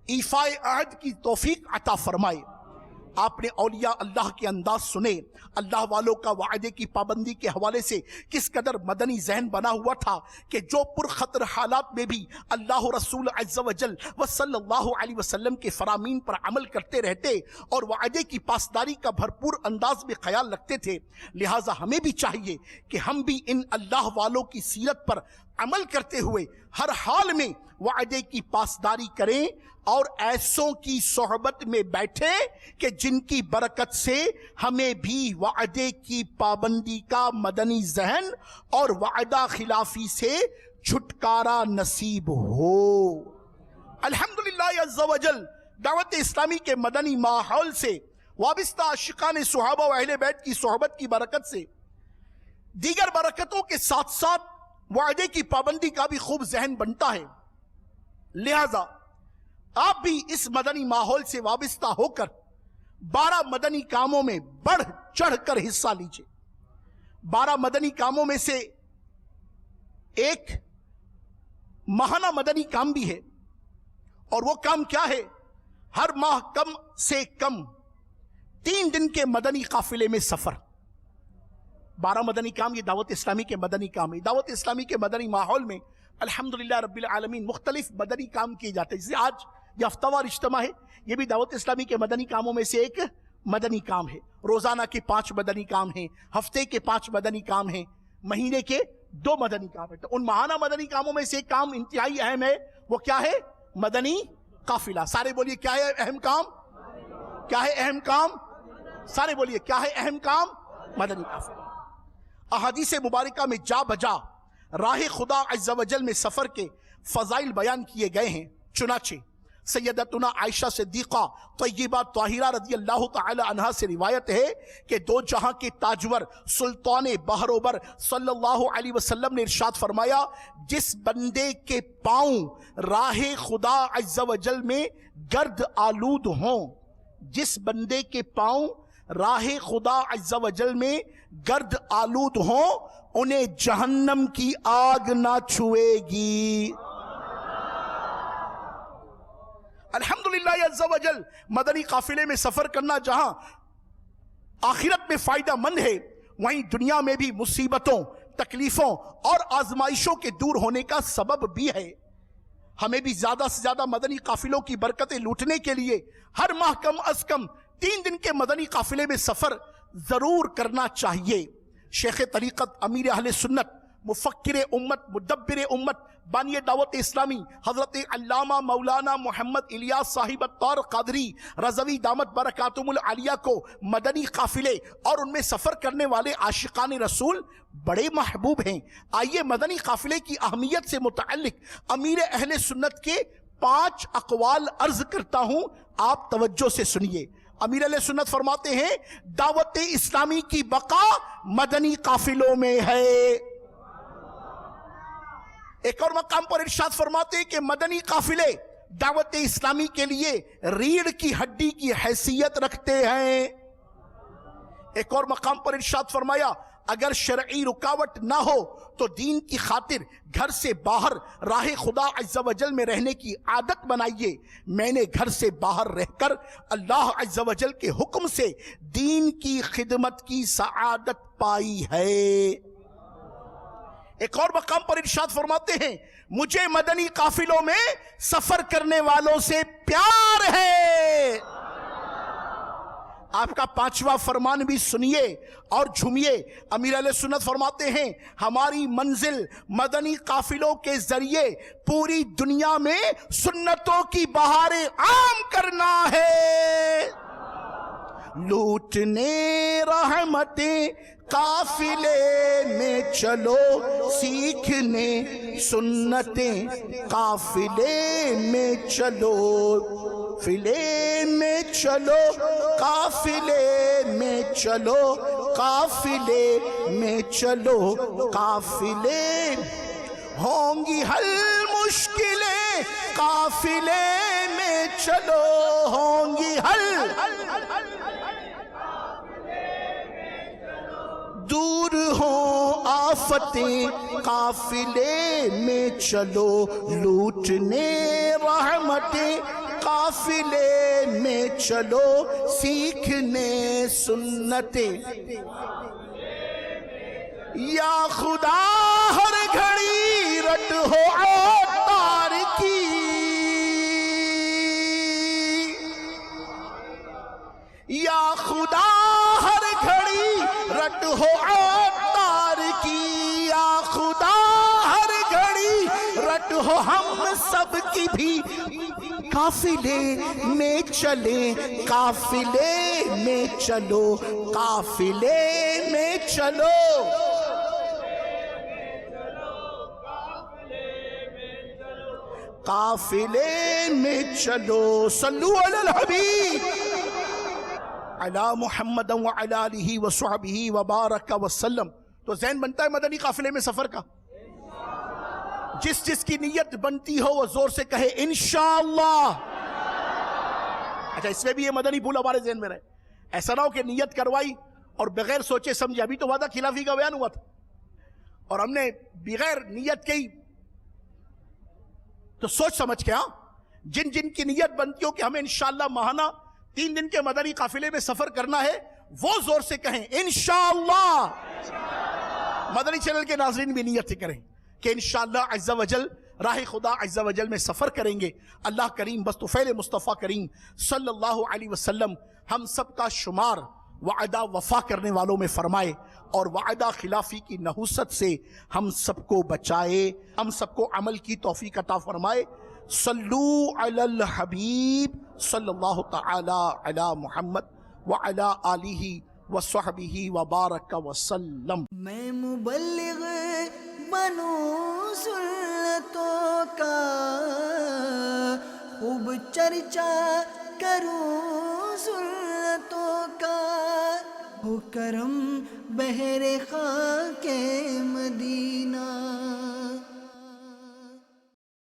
ایفاء عہد کی توفیق عطا فرمائے۔ آپ نے اولیاء اللہ کے انداز سنے، اللہ والوں کا وعدے کی پابندی کے حوالے سے کس قدر مدنی ذہن بنا ہوا تھا کہ جو پرخطر حالات میں بھی اللہ رسول عز و جل و صلی اللہ علیہ وسلم کے فرامین پر عمل کرتے رہتے اور وعدے کی پاسداری کا بھرپور انداز میں خیال رکھتے تھے۔ لہٰذا ہمیں بھی چاہیے کہ ہم بھی ان اللہ والوں کی سیرت پر عمل کرتے ہوئے ہر حال میں وعدے کی پاسداری کریں اور ایسوں کی صحبت میں بیٹھے کہ جن کی برکت سے ہمیں بھی وعدے کی پابندی کا مدنی ذہن اور وعدہ خلافی سے چھٹکارا نصیب ہو۔ الحمدللہ عز و جل دعوت اسلامی کے مدنی ماحول سے وابستہ عاشقان صحابہ و اہل بیت کی صحبت کی برکت سے دیگر برکتوں کے ساتھ ساتھ وعدے کی پابندی کا بھی خوب ذہن بنتا ہے۔ لہذا آپ بھی اس مدنی ماحول سے وابستہ ہو کر 12 مدنی کاموں میں بڑھ چڑھ کر حصہ لیجئے۔ 12 مدنی کاموں میں سے ایک ماہانہ مدنی کام بھی ہے، اور وہ کام کیا ہے؟ ہر ماہ کم سے کم 3 دن کے مدنی قافلے میں سفر۔ 12 مدنی کام یہ دعوت اسلامی کے مدنی کام ہے۔ دعوت اسلامی کے مدنی ماحول میں الحمدللہ رب العالمین مختلف مدنی کام کیے جاتے ہیں، جیسے آج یہ ہفتہ وار اجتماع ہے، یہ بھی دعوت اسلامی کے مدنی کاموں میں سے ایک مدنی کام ہے۔ روزانہ کے 5 مدنی کام ہیں، ہفتے کے 5 مدنی کام ہیں، مہینے کے 2 مدنی کام ہیں۔ تو ان ماہانہ مدنی کاموں میں سے ایک کام انتہائی اہم ہے، وہ کیا ہے؟ مدنی قافلہ۔ سارے بولیے کیا ہے اہم کام؟ کیا ہے اہم کام؟ سارے بولیے کیا ہے اہم کام؟ مدنی قافلہ۔ احادیث مبارکہ میں جا بجا راہ خدا عز و جل میں سفر کے فضائل بیان کیے گئے ہیں۔ چنانچہ سیدتنا عائشہ صدیقہ طیبہ طاہرہ رضی اللہ تعالی عنہا سے روایت ہے کہ 2 جہاں کے تاجور سلطان بحر و بر صلی اللہ علیہ وسلم نے ارشاد فرمایا، جس بندے کے پاؤں راہ خدا عز و جل میں گرد آلود ہوں، جس بندے کے پاؤں راہ خدا عز و جل میں گرد آلود ہوں، انہیں جہنم کی آگ نہ چھوئے گی۔ الحمدللہ عز و جل مدنی قافلے میں سفر کرنا جہاں آخرت میں فائدہ مند ہے، وہیں دنیا میں بھی مصیبتوں، تکلیفوں اور آزمائشوں کے دور ہونے کا سبب بھی ہے۔ ہمیں بھی زیادہ سے زیادہ مدنی قافلوں کی برکتیں لوٹنے کے لیے ہر ماہ کم از کم 3 دن کے مدنی قافلے میں سفر ضرور کرنا چاہیے۔ شیخ طریقت، امیر اہل سنت، مفکر امت، مدبر امت، بانی دعوت اسلامی حضرت علامہ مولانا محمد الیاس صاحب الطور قادری رضوی دامت برکاتہم العالیہ کو مدنی قافلے اور ان میں سفر کرنے والے عاشقان رسول بڑے محبوب ہیں۔ آئیے مدنی قافلے کی اہمیت سے متعلق امیر اہل سنت کے 5 اقوال عرض کرتا ہوں، آپ توجہ سے سنیے۔ امیر علیہ سنت فرماتے ہیں، دعوت اسلامی کی بقا مدنی قافلوں میں ہے۔ ایک اور مقام پر ارشاد فرماتے ہیں کہ مدنی قافلے دعوت اسلامی کے لیے ریڑھ کی ہڈی کی حیثیت رکھتے ہیں۔ ایک اور مقام پر ارشاد فرمایا، اگر شرعی رکاوٹ نہ ہو تو دین کی خاطر گھر سے باہر راہ خدا عز و جل میں رہنے کی عادت بنائیے۔ میں نے گھر سے باہر رہ کر اللہ عز و جل کے حکم سے دین کی خدمت کی سعادت پائی ہے۔ ایک اور مقام پر ارشاد فرماتے ہیں، مجھے مدنی قافلوں میں سفر کرنے والوں سے پیار ہے۔ آپ کا 5واں فرمان بھی سنیے اور جھومیے۔ امیر علیہ سنت فرماتے ہیں، ہماری منزل مدنی قافلوں کے ذریعے پوری دنیا میں سنتوں کی بہاریں عام کرنا ہے۔ لوٹنے رحمتیں قافلے میں چلو، سیکھنے سنتیں قافلے میں چلو، قافلے میں چلو، قافلے میں چلو، قافلے میں چلو، قافلے ہوں گی حل مشکلیں، قافلے میں چلو ہوں گی حل فتح قافلے میں چلو لوٹنے رحمتیں قافلے میں چلو سیکھنے سنتیں یا خدا ہر گھڑی رٹ ہو اوتار کی یا خدا ہر گھڑی رٹ ہو اوتار کی یا خدا ہر گھڑی رٹ ہو ہم سب کی بھی قافلے میں چلیں قافلے میں چلو قافلے میں چلو قافلے میں چلو صلو علی الحبیب علی محمد وعلی آلہ وصحبہ وبارک وسلم. تو ذہن بنتا ہے مدنی قافلے میں سفر کا. جس جس کی نیت بنتی ہو وہ زور سے کہے انشاءاللہ. اچھا اس میں بھی یہ مدنی پھول ہمارے ذہن میں رہے. ایسا نہ ہو کہ نیت کروائی اور بغیر سوچے سمجھے. ابھی تو وعدہ خلافی کا بیان ہوا تھا اور ہم نے بغیر نیت کی تو سوچ سمجھ کے جن جن کی نیت بنتی ہو کہ ہمیں انشاءاللہ ماہانہ 3 دن کے مدنی قافلے میں سفر کرنا ہے وہ زور سے کہیں انشاءاللہ. مدنی چینل کے ناظرین بھی نیت سے کریں کہ انشاءاللہ عز و جل راہ خدا عز و جل میں سفر کریں گے. اللہ کریم بس طفیل مصطفیٰ کریم صلی اللہ علیہ وسلم ہم سب کا شمار وعدہ وفا کرنے والوں میں فرمائے اور وعدہ خلافی کی نحوست سے ہم سب کو بچائے, ہم سب کو عمل کی توفیق عطا فرمائے. صلو علی الحبیب صلی اللہ تعالی علی محمد وعلی آلہ وصحبہ وبارک وسلم. میں مبلغ بنوں سنتوں کا خوب چرچا کروں سنتوں کا ہو کرم بحر خاک مدینہ.